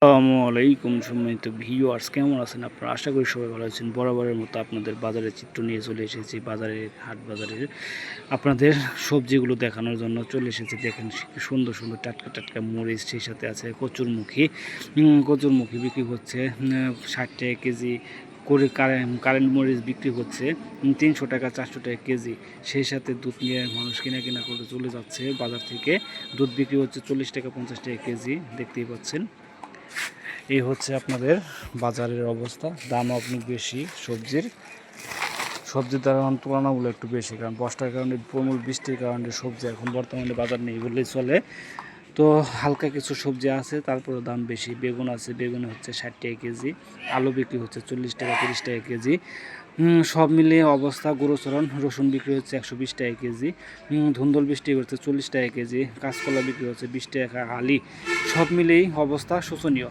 আসসালামু আলাইকুম সম্মানিত ভিউয়ার্স, কেমন আছেন আপনারা? আশা করি সবাই ভালো আছেন। বরাবরের মতো আপনাদের বাজারের চিত্র নিয়ে চলে এসেছি। হাট বাজারের আপনাদের সবজিগুলো দেখানোর জন্য চলে এসেছি। দেখেন কি সুন্দর সুন্দর টাটকা টাটকা মরিচ, সেই সাথে আছে কচুরমুখী। কচুরমুখী বিক্রি হচ্ছে 60 টাকা কেজি করে। কারেন্ট মরিচ বিক্রি হচ্ছে 300 টাকা 400 টাকা কেজি। সেই সাথে দুধ নিয়ে মানুষ কেনা করে চলে যাচ্ছে বাজার থেকে। দুধ বিক্রি হচ্ছে 40 টাকা 50 টাকা কেজি, দেখতেই পাচ্ছেন। এই হচ্ছে আপনাদের বাজারের অবস্থা। দাম অনেক বেশি সবজির দাম তুলনামূলক একটু বেশি, কারণ বর্ষার কারণে প্রবল বৃষ্টির কারণে সবজি এখন বর্তমানে বাজার নেই বললেই চলে। তো হালকা কিছু সবজি আছে, তারপরে দাম বেশি। বেগুন আছে, বেগুন হচ্ছে 60 টাকা কেজি। আলু বিক্রি হচ্ছে 40 টাকা 30 টাকা কেজি। সব মিলিয়ে অবস্থা গোরুচরণ। রসুন বিক্রি হচ্ছে 120 টাকা কেজি। ধুন্দল বিক্রি হচ্ছে 40 টাকা কেজি। কাঁচকলা বিক্রি হচ্ছে 20 টাকা আলি। সব মিলিয়েই অবস্থা শোচনীয়।